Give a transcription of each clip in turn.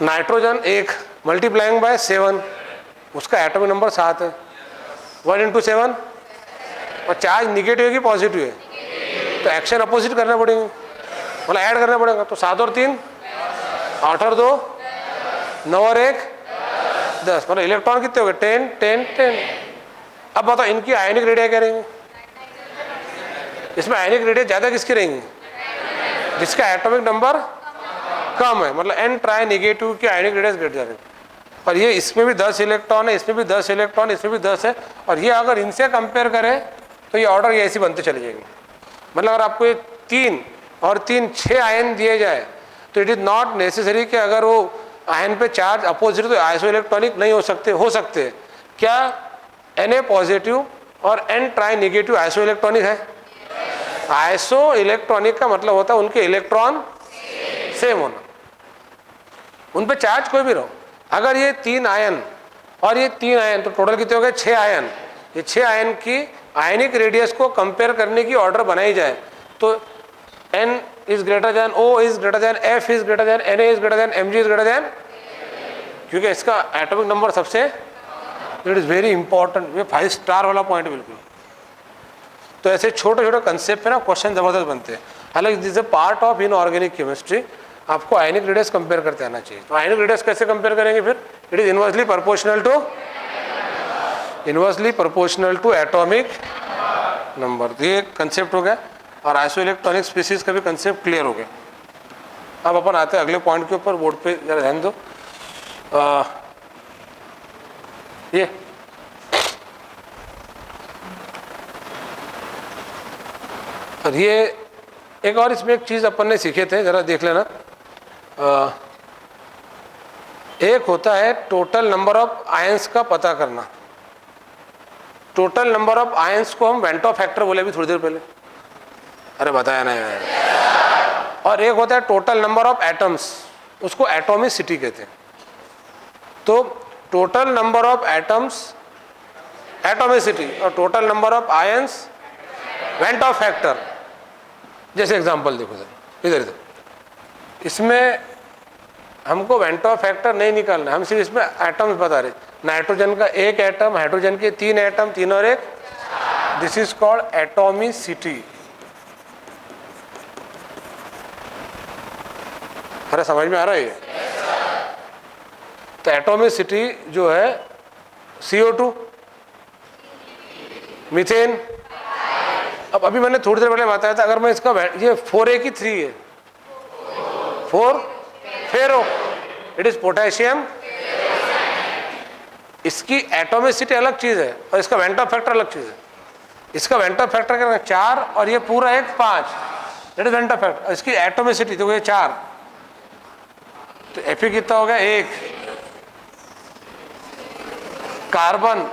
Nitrogen 1 multiplying by 7, उसका atomic number 7 है, 1 into 7, और चार्ज निगेटिव है कि पॉजिटिव है, तो एक्शन अपोजिट करना पड़ेंगे, मतलब ऐड करना पड़ेगा। तो 7 और 3 8 और 2 9 और 1 10, मतलब इलेक्ट्रॉन कितने हो गए 10 10 10। अब बताओ इनकी आयनिक रेडिया क्या रहेंगे? इसमें आयनिक रेडिया ज्यादा किसकी रहेंगी? जिसका एटॉमिक नंबर कम है, मतलब n ट्राई नेगेटिव की आयनिक रेडियस घट जा रही है। और ये इसमें भी 10 इलेक्ट्रॉन है, इसमें भी 10 इलेक्ट्रॉन, इसमें भी 10 है, और ये अगर इनसे कंपेयर करें तो ये ऑर्डर ये ऐसी बनते चले जाएंगे। मतलब अगर आपको ये 3 और 3 6 आयन दिए जाए तो इट इज नॉट नेसेसरी कि अगर वो आयन पे चार्ज अपोजिट तो आइसो इलेक्ट्रॉनिक नहीं हो सकते। क्या Na पॉजिटिव और n try negative iso electronic है? आइसो इलेक्ट्रॉनिक का मतलब होता है उनके इलेक्ट्रॉन सेम होना, उन पे चार्ज कोई भी रहो। अगर ये 3 आयन और ये 3 आयन, तो टोटल कितने हो गए 6 आयन, ये 6 आयन की आयनिक रेडियस को कंपेयर करने की ऑर्डर बनाई जाए तो n is greater than O is greater than F is greater than Na is greater than Mg is greater than, क्योंकि इसका एटॉमिक नंबर सबसे, इट इज वेरी इंपॉर्टेंट, ये 5 स्टार वाला पॉइंट बिल्कुल। तो ऐसे छोटे छोटे कंसेप्ट पे ना क्वेश्चन जबरदस्त बनते हैं। हालांकि this is part of inorganic chemistry, आपको आयनिक रेडियस कंपेयर करते आना चाहिए। तो आयनिक रेडियस कैसे कंपेयर करेंगे फिर? It is inversely proportional to atomic number. तो ये कंसेप्ट हो गया, और आइसो इलेक्ट्रॉनिक स्पीसीज का भी कंसेप्ट क्लियर हो गया। अब अपन आते हैं अगले पॉइंट के ऊपर, बोर्ड पे जरा ध्यान दो। ये और ये एक और इसमें एक चीज अपन ने सीखे थे, जरा देख लेना। एक होता है टोटल नंबर ऑफ आयंस का पता करना। टोटल नंबर ऑफ आयंस को हम वेंटो फैक्टर बोले अभी थोड़ी देर पहले, अरे बताया ना यार। और एक होता है टोटल नंबर ऑफ एटम्स, उसको एटॉमिसिटी कहते हैं। तो total number of atoms atomicity, और total number of ions van't Hoff factor. जैसे एग्जांपल देखो सर, इधर इधर इसमें हमको वेंटो फैक्टर नहीं निकालना, हम सिर्फ इसमें एटम्स बता रहे। नाइट्रोजन का 1 एटम, हाइड्रोजन के 3 एटम, 3 और 1, दिस इज कॉल्ड एटॉमिसिटी। अरे समझ में आ रहा है ये? तो एटॉमिसिटी जो है CO2, मीथेन। अब अभी मैंने थोड़ी देर पहले बताया था, अगर मैं इसका ये 4A की 3 है, 4 फेरो, इट इज पोटेशियम। इसकी एटॉमिसिटी अलग चीज है और इसका वेंटो फैक्टर अलग चीज है। इसका वेंटो फैक्टर क्या 4 और ये पूरा 1 5, इट इज वेंटो फैक्टर। इसकी एटॉमिसिटी देखो ये 4, तो Fe कितना हो गया 1, कार्बन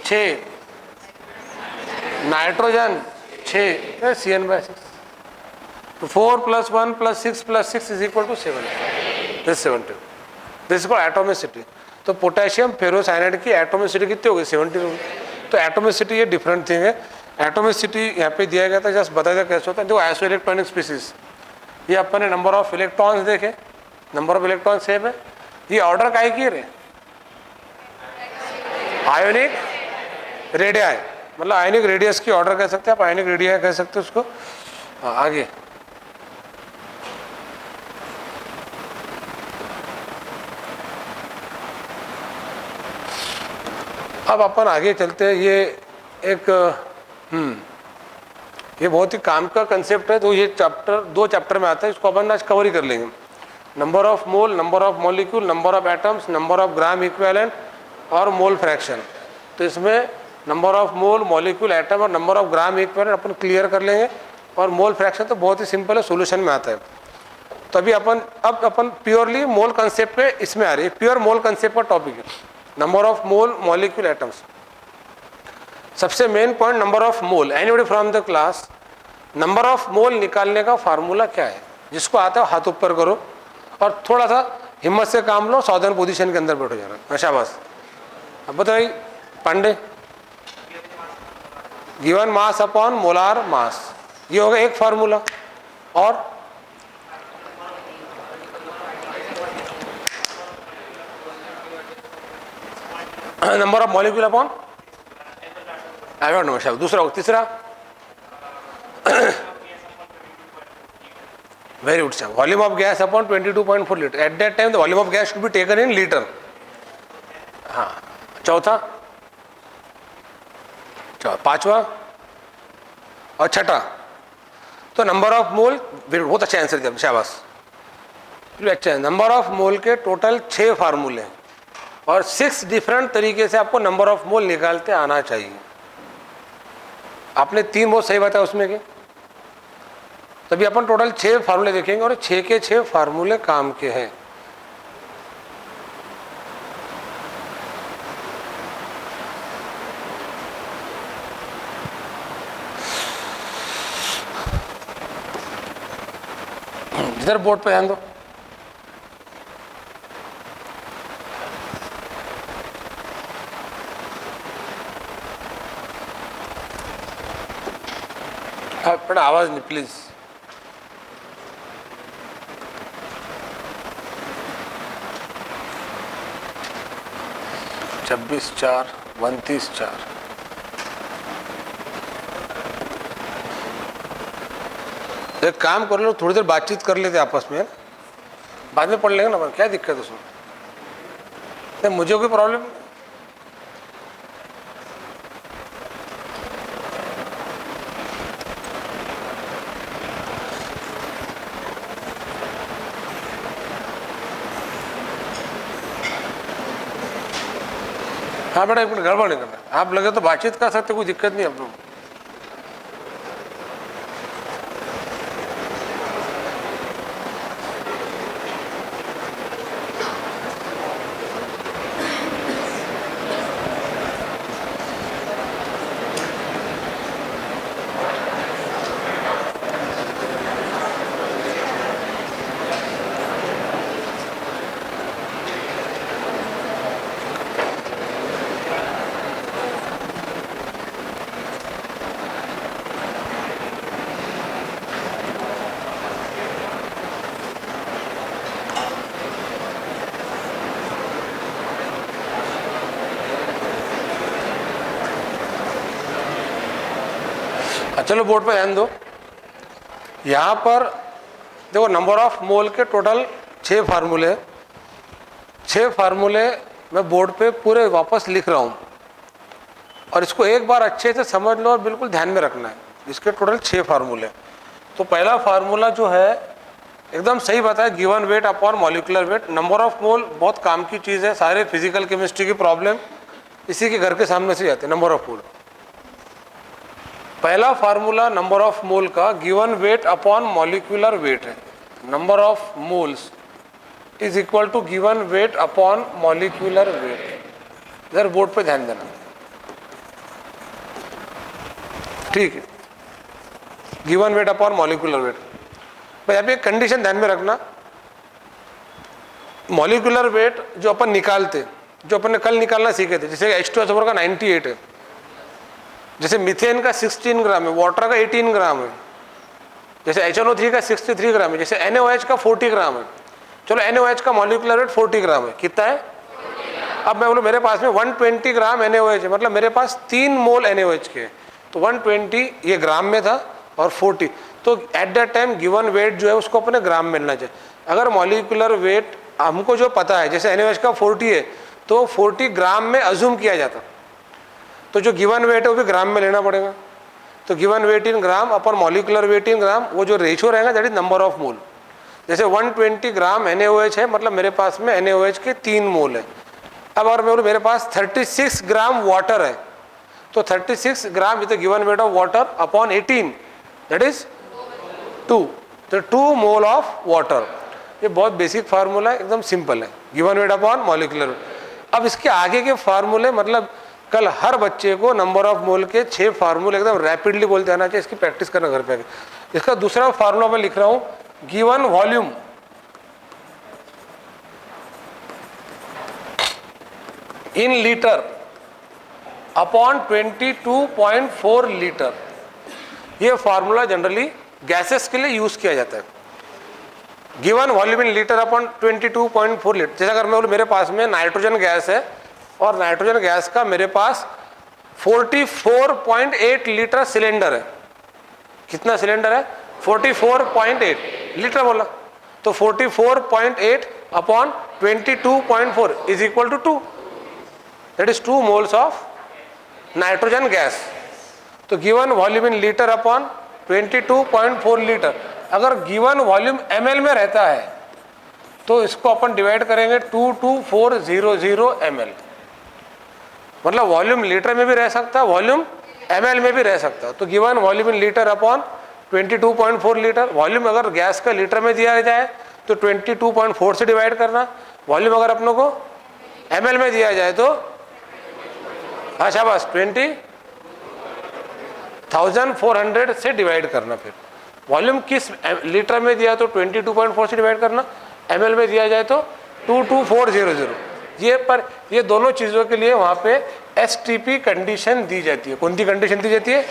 6, नाइट्रोजन 6, CN/6, तो 4 + 1 + 6 + 6 is equal to 7, this 70, this is called atomicity. तो पोटेशियम फेरोसाइनाइड की एटॉमिसिटी कितनी होगी 70 होगी। तो एटॉमिसिटी ये डिफरेंट थिंग है। एटॉमिसिटी यहाँ पे दिया गया था, जस्ट बताया कैसे होता है। देखो आइसो इलेक्ट्रॉनिक स्पीसीज, ये अपन ने नंबर ऑफ इलेक्ट्रॉन्स देखे, नंबर ऑफ इलेक्ट्रॉन सेम है। ये ऑर्डर काहे की रे? आयोनिक रेडिया है, मतलब आयनिक रेडियस की ऑर्डर कह सकते हैं आप, आयनिक रेडिया कह सकते हैं उसको। आगे अब अपन आगे चलते हैं। ये एक ये बहुत ही काम का कंसेप्ट है, तो ये चैप्टर 2 चैप्टर में आता है, इसको अपन आज कवर ही कर लेंगे। Number of mole, number of molecule, number of atoms, number of gram equivalent और मोल फ्रैक्शन। तो इसमें number of mole, molecule, atom और नंबर ऑफ ग्राम इक्विवेलेंट अपन क्लियर कर लेंगे। और मोल फ्रैक्शन तो बहुत ही सिंपल है, सॉल्यूशन में आता है। तो अभी अपन प्योरली मोल कंसेप्ट पे इसमें आ रही है, प्योर मोल कंसेप्ट का टॉपिक है, number of mole, molecule, atoms. सबसे main point number of mole. Anybody from the class, number of mole निकालने का फार्मूला क्या है? जिसको आता है हाथ ऊपर करो और थोड़ा सा हिम्मत से काम लो, सावधान पोजीशन के अंदर बैठो जाना। शाबाश। अब बताइए Pandey, given mass upon molar mass, ये होगा एक फार्मूला। और number of molecule upon atomic number. दूसरा तीसरा very good sir, volume of gas upon 22.4 litre. At that time the volume of gas should be taken in litre. हाँ, चौथा, पांचवा और छठा। तो नंबर ऑफ मोल, बहुत अच्छा आंसर दिया, शाबाश, अच्छा। नंबर ऑफ मोल के टोटल 6 फार्मूले और 6 डिफरेंट तरीके से आपको नंबर ऑफ मोल निकालते आना चाहिए। आपने 3 बहुत सही बताया उसमें के, तभी अपन टोटल 6 फार्मूले देखेंगे और 6 के 6 फार्मूले काम के हैं। इधर बोर्ड पे ध्यान दो। बड़ा आवाज नहीं प्लीज। छब्बीस 4 29 4। एक काम कर लो, थोड़ी देर बातचीत कर लेते आपस में, बाद में पढ़ लेंगे ना, क्या दिक्कत है उसमें? नहीं, मुझे कोई प्रॉब्लम नहीं। हाँ बेटा, एक मिनट, गड़बड़ नहीं करना। आप लगे तो बातचीत कर सकते, कोई दिक्कत नहीं आप लोग। चलो बोर्ड पे ध्यान दो। यहाँ पर देखो, नंबर ऑफ मोल के टोटल 6 फार्मूले, 6 फार्मूले मैं बोर्ड पे पूरे वापस लिख रहा हूँ और इसको एक बार अच्छे से समझ लो और बिल्कुल ध्यान में रखना है। इसके टोटल 6 फार्मूले। तो पहला फार्मूला जो है एकदम सही बताया, given weight upon molecular wait. Number of मोल बहुत काम की चीज़ है, सारे फिजिकल केमिस्ट्री की प्रॉब्लम इसी के घर के सामने से आते हैं, नंबर ऑफ मोल। पहला फार्मूला नंबर ऑफ मोल का given weight upon molecular weight है। Number of moles is equal to given weight upon molecular weight. इधर बोर्ड पे ध्यान देना, ठीक है। Given weight upon molecular weight. भाई अभी एक कंडीशन ध्यान में रखना, मॉलिक्यूलर वेट जो अपन निकालते, जो अपन ने कल निकालना सीखे थे, जैसे H2SO4 का 98 है, जैसे मीथेन का 16 ग्राम है, वाटर का 18 ग्राम है, जैसे HNO3 का 63 ग्राम है, जैसे NaOH का 40 ग्राम है। चलो NaOH का मॉलिक्यूलर वेट 40 ग्राम है, कितना है? अब मैं बोलूँ मेरे पास में 120 ग्राम NaOH है, मतलब मेरे पास 3 मोल NaOH के। तो 120 ये ग्राम में था और 40, तो eight that time given weight जो है उसको अपने ग्राम में मिलना चाहिए। अगर मॉलिक्यूलर वेट हमको जो पता है, जैसे NaOH का 40 है तो 40 ग्राम में अज्यूम किया जाता, तो जो गिवन वेट है वो भी ग्राम में लेना पड़ेगा। तो गिवन वेट इन ग्राम अपन मॉलिक्यूलर वेट इन ग्राम, वो जो रेशियो रहेगा दैट इज नंबर ऑफ मोल। जैसे 120 ग्राम NaOH है, मतलब मेरे पास में NaOH के 3 मोल है। अब अगर मैं बोलूँ मेरे पास 36 ग्राम वाटर है, तो 36 gram with given weight of water upon 18 that is 2, तो 2 मोल ऑफ वाटर। ये बहुत बेसिक फार्मूला है, एकदम सिंपल है, given weight upon molecular wait. अब इसके आगे के फार्मूले, मतलब कल हर बच्चे को नंबर ऑफ मोल के 6 फार्मूले एकदम रैपिडली बोलते आना चाहिए, इसकी प्रैक्टिस करना घर पे आके। इसका दूसरा फार्मूला मैं लिख रहा हूं, given volume in litre upon 22.4 litre. ये फार्मूला जनरली गैसेस के लिए यूज किया जाता है। Given volume in litre upon 22.4 litre. जैसे अगर मैं बोलूं मेरे पास में नाइट्रोजन गैस है और नाइट्रोजन गैस का मेरे पास 44.8 लीटर सिलेंडर है। कितना सिलेंडर है? 44.8 लीटर बोला, तो 44.8 upon 22.4 is equal to 2, that is 2 moles of nitrogen gas. तो given volume in litre upon 22.4 litre. अगर गिवन वॉल्यूम ml में रहता है तो इसको अपन डिवाइड करेंगे 22400 ml, मतलब वॉल्यूम लीटर में भी रह सकता है, वॉल्यूम ml में भी रह सकता है। तो given volume in litre upon 22.4 litre. Volume अगर गैस का लीटर में दिया जाए तो 22.4 से डिवाइड करना, वॉल्यूम अगर अपनों को ml में दिया जाए तो अच्छा बस 20,400 से डिवाइड करना। फिर वॉल्यूम किस लीटर में दिया तो 22.4 से डिवाइड करना, ml में दिया जाए तो 22400। ये दोनों चीज़ों के लिए वहाँ पे STP कंडीशन दी जाती है। कौन सी कंडीशन दी जाती है?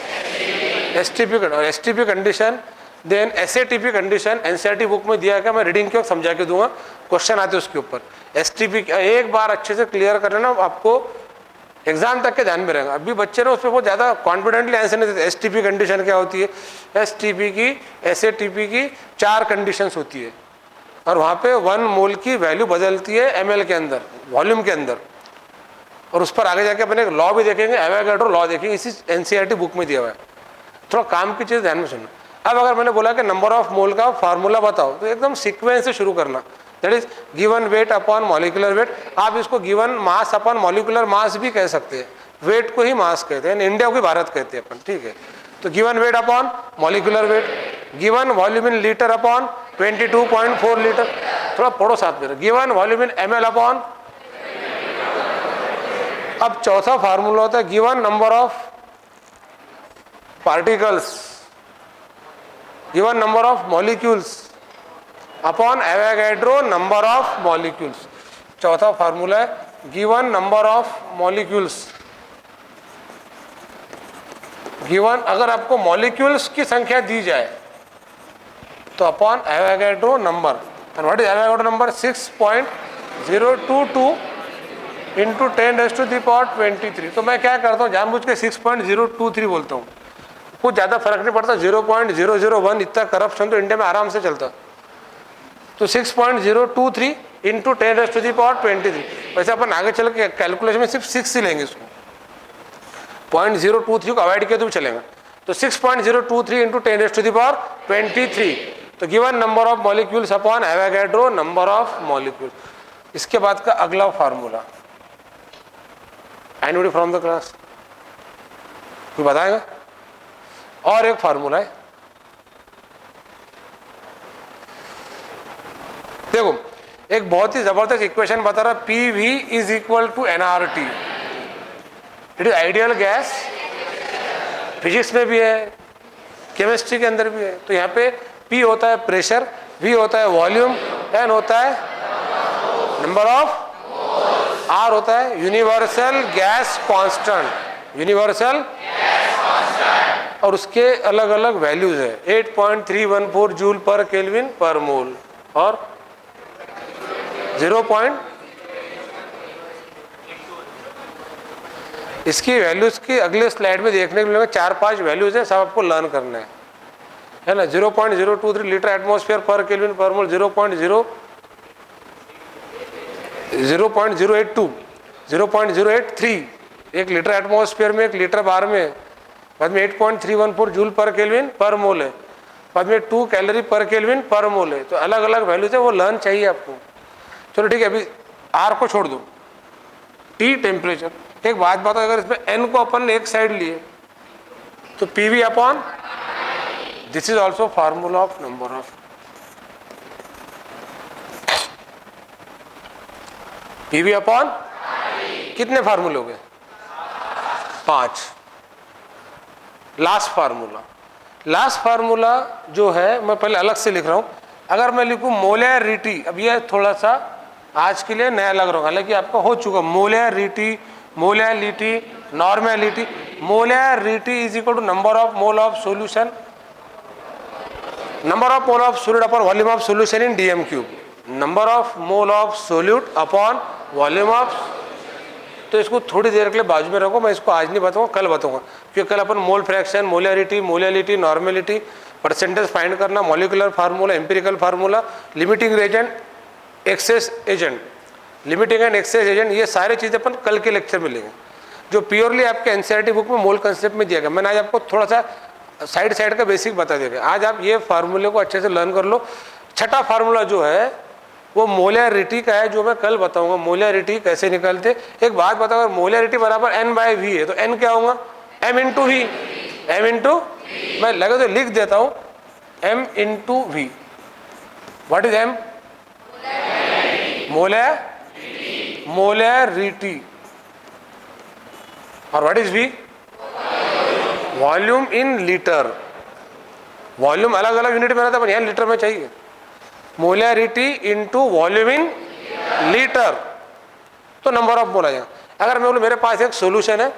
STP condition. Then SATP condition NCERT book में दिया है, मैं रीडिंग के वक्त समझा के दूंगा, क्वेश्चन आते हैं उसके ऊपर। STP एक बार अच्छे से क्लियर कर लेना, आपको एग्जाम तक के ध्यान में रहेगा। अभी बच्चे ने उस पर बहुत ज़्यादा कॉन्फिडेंटली आंसर नहीं देते। STP कंडीशन क्या होती है? STP की SATP की 4 कंडीशंस होती है और वहाँ पे 1 मोल की वैल्यू बदलती है ml के अंदर, वॉल्यूम के अंदर। और उस पर आगे जाके अपने एक लॉ भी देखेंगे, एवोगाड्रो लॉ देखेंगे, इसी NCERT बुक में दिया हुआ है। थोड़ा काम की चीज़ ध्यान में सुनना। अब अगर मैंने बोला कि नंबर ऑफ मोल का फार्मूला बताओ, तो एकदम सीक्वेंस से शुरू करना, that is given weight upon molecular wait. आप इसको given mass upon molecular mass भी कह सकते हैं, वेट को ही मास कहते हैं, इंडिया को भारत कहते हैं अपन, ठीक है। तो given weight upon molecular wait, given volume in litre upon 22.4 litre. थोड़ा पढ़ो साथ में, गिवन वॉल्यूम इन ml अपॉन। अब चौथा फार्मूला होता है given number of particles, given number of molecules upon Avogadro number of molecules. चौथा फार्मूला है given number of molecules, given अगर आपको मॉलिक्यूल्स की संख्या दी जाए तो upon Avogadro number. And what is Avogadro number? 6.022 into 10⁻23। तो मैं क्या करता हूँ, जानबूझ के 6.023 बोलता हूँ, कुछ ज़्यादा फर्क नहीं पड़ता। 0.001 इतना करप्शन तो इंडिया में आराम से चलता। तो 6.023 इंटू 10⁻23। वैसे अपन आगे चल के कैलकुलेशन में सिर्फ 6 ही लेंगे, इसको 0.023 को अवॉइड किया तो भी चलेगा। तो 6.023 इंटू 10⁻23। तो given number of molecules upon Avogadro number of molecule. इसके बाद का अगला formula, anybody from the class कोई बताएगा? और एक फार्मूला है, देखो एक बहुत ही जबरदस्त इक्वेशन बता रहा है, PV is equal to nRT। It is ideal gas, physics में भी है, केमिस्ट्री के अंदर भी है। तो यहाँ पे P होता है प्रेशर, V होता है वॉल्यूम, N होता है नंबर ऑफ, R होता है यूनिवर्सल गैस कांस्टेंट, यूनिवर्सल, और उसके अलग अलग वैल्यूज है। 8.314 जूल पर केल्विन पर मोल और 0. इसकी वैल्यूज की अगले स्लाइड में देखने के लिए 4-5 वैल्यूज है, सब आपको लर्न करना है ना। 0.023 लीटर एटमॉस्फेयर पर केल्विन पर मोल, 0.082, 0.083 एक लीटर एटमॉस्फेयर में, 1 लीटर बार में। बाद में 8.314 जूल पर केल्विन पर मोल है, बाद में 2 कैलोरी पर केल्विन पर मोल है। तो अलग अलग वैल्यूज है, वो लर्न चाहिए आपको। चलो ठीक है, अभी R को छोड़ दो, T टेम्परेचर। एक बात बताओ, अगर इसमें N को अपन एक साइड लिए तो PV upon, this is also formula of number of, PV upon कितने फार्मूले हो गए? 5। लास्ट फार्मूला जो है मैं पहले अलग से लिख रहा हूं। अगर मैं लिखूं मोलैरिटी, अब ये थोड़ा सा आज के लिए नया लग रहा है, हालांकि आपका हो चुका। Molarity, normality. Molarity is equal to number of mole of solution, number of mole of solute upon volume of solution in DM3। Number of mole of solute upon volume of, तो इसको थोड़ी देर के लिए बाजू में रखो, मैं इसको आज नहीं बताऊंगा, कल बताऊंगा, क्योंकि कल अपन mole fraction, molarity, molality, normality, percentage find करना, molecular formula, empirical formula, limiting agent, excess agent, limiting and excess agent, ये सारी चीज़ें अपन कल के लेक्चर में लेंगे, जो प्योरली आपके एनसीईआरटी बुक में मोल कंसेप्ट में दिया गया। मैंने आज आपको थोड़ा सा साइड का बेसिक बता दिया। आज आप ये फार्मूले को अच्छे से लर्न कर लो। छठा फार्मूला जो है वो मोलैरिटी का है, जो मैं कल बताऊंगा मोलैरिटी कैसे निकालते। एक बात बताओ, अगर मोलैरिटी बराबर n/v है तो n क्या होगा, m into V, m into, मैं लगे तो लिख देता हूँ m into V. What is m? Molarity. और what is v? Volume in litre. Volume अलग अलग यूनिट में रहता है, पर यहाँ लीटर में चाहिए। Molarity into volume in litre, तो नंबर ऑफ मोल आ जाएगा। अगर मैं बोलूँ मेरे पास एक सॉल्यूशन है,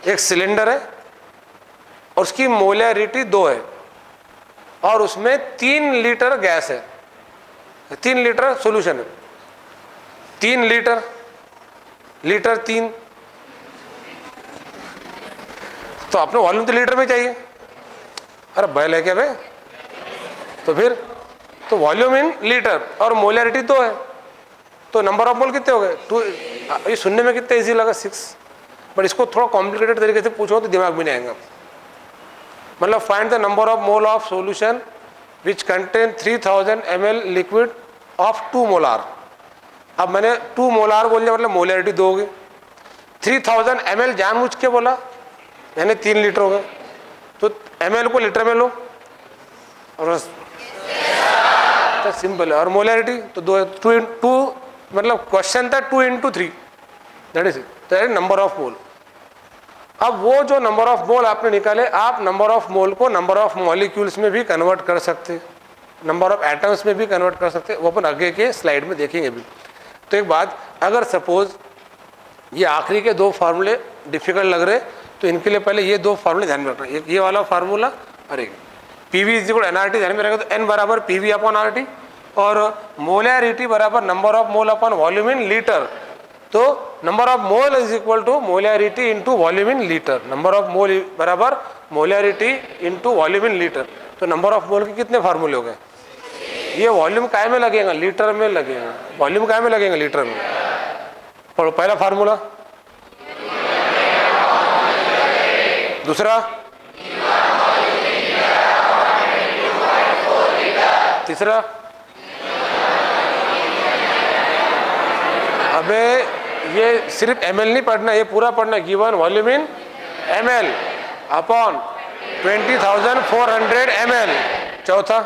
एक सिलेंडर है और उसकी मोलैरिटी 2 है और उसमें 3 लीटर गैस है, 3 लीटर सॉल्यूशन है, 3 लीटर, लीटर 3, तो अपने वॉल्यूम तो लीटर में चाहिए। अरे बैल है क्या भाई? तो फिर तो वॉल्यूम इन लीटर और मोलैरिटी 2 है, तो नंबर ऑफ मोल कितने हो गए? 2। ये सुनने में कितना इजी लगा 6, बट इसको थोड़ा कॉम्प्लिकेटेड तरीके से पूछो तो दिमाग में नहीं आएगा। मतलब find the number of mole of solution which contain 3000 ml liquid of 2 molar. अब मैंने 2 मोलार बोल दिया, मतलब मोलैरिटी 2 होगी। 3000 ml जानबूझ के बोला, यानी 3 लीटर हो गए, तो ml को लीटर में लो और तो सिंपल है। और मोलैरिटी तो 2 मतलब क्वेश्चन था 2 into 3, that is number of मोल। अब वो जो नंबर ऑफ मोल आपने निकाले, आप नंबर ऑफ मोल को नंबर ऑफ मॉलिक्यूल्स में भी कन्वर्ट कर सकते, नंबर ऑफ एटम्स में भी कन्वर्ट कर सकते, वो अपन आगे के स्लाइड में देखेंगे भी। तो एक बात, अगर सपोज ये आखिरी के 2 फार्मूले डिफिकल्ट लग रहे तो इनके लिए पहले ये 2 फार्मूले ध्यान में रखना, एक ये वाला फार्मूला और एक पीवी इज इक्वल एनआरटी ध्यान में रहेगा, तो n बराबर पीवी अपॉन आरटी और मोलैरिटी बराबर number of mole upon volume in litre. तो number of mole is equal to molarity into volume in litre, number of mole बराबर molarity into volume in litre. तो number of mole के कितने फार्मूले हो गए? ये वॉल्यूम काय में लगेगा? लीटर में लगेगा। वॉल्यूम काय में लगेगा? लीटर में। पढ़ो पहला फार्मूला, दूसरा, तीसरा। अबे ये सिर्फ ml नहीं पढ़ना, ये पूरा पढ़ना, गिवन वॉल्यूम इन ml अपॉन 20,400 ml। चौथा,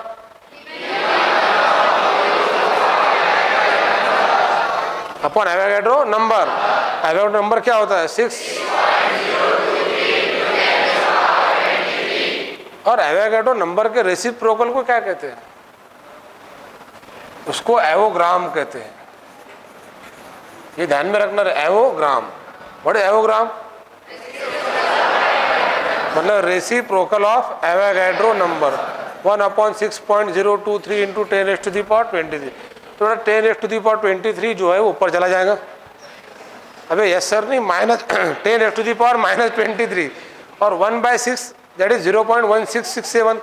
upon Avogadro number. Avogadro number क्या होता है? 6। और एवोगाड्रो नंबर के रेसिप्रोकल को क्या कहते हैं? उसको एवोग्राम कहते हैं। ये ध्यान में रखना, एवोग्राम। What is avogram? मतलब reciprocal of Avogadro number 1/6.023 into 10⁻23। तो 10⁻23 जो है वो ऊपर चला जाएगा। अबे यस सर नहीं, -10⁻⁻23 और 1/6 दैट इज 0.1667।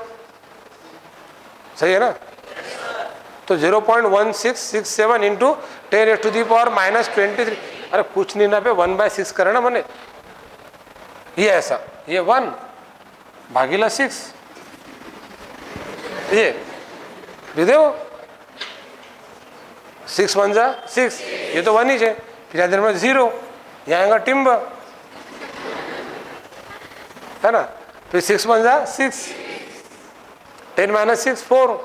सही है ना? तो 0.1667 इंटू 10⁻⁻23। अरे कुछ नहीं ना पे 1/6 करे ना मैंने, ये ऐसा, ये 1 भागीला 6, ये देखो 6 1 जा 6, ये तो 1 ही है, फिर इधर में 0, यहाँ आएगा टिम्बर, है ना? फिर 6 1 जा 6, 10 - 6 4,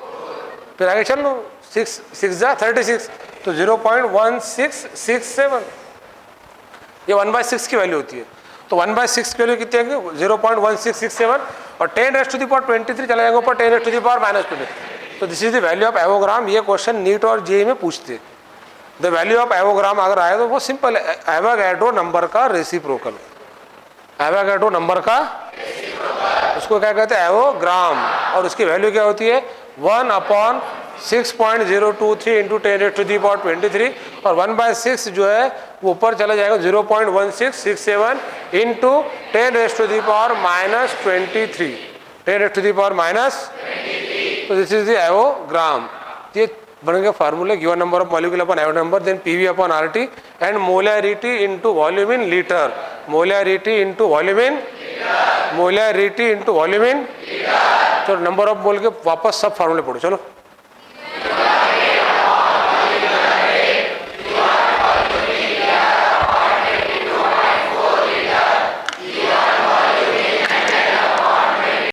फिर आगे चल लो 6 6 जा 36, तो 0.1667। ये 1/6 की वैल्यू होती है। तो 1/6 की वैल्यू कितनी है? 0.1667 और 10⁻23 चला जाएगा ऊपर 10⁻⁻²। तो this is the value of avogram. ये क्वेश्चन नीट और जेईई में पूछते। द वैल्यू ऑफ एवोग्राम अगर आए तो वो सिंपल है, एवोगाड्रो नंबर का रेसिप्रोकल। एवोगाड्रो नंबर का उसको क्या कहते हैं? एवोग्राम। और उसकी वैल्यू क्या होती है? 1/10⁻⁻²। 6.023 इंटू 10⁻23 और 1/6 जो है वो ऊपर चला जाएगा 0.1667 इंटू 10⁻⁻23 10⁻⁻। तो दिस इज द एवोग्राम। ये बन गया formula, given number of molecule upon atomic number, then PV upon RT and molarity into volume in litre, molarity into volume in, molarity into volume in. तो नंबर ऑफ मोल के वापस सब फार्मूले पढ़ो चलो।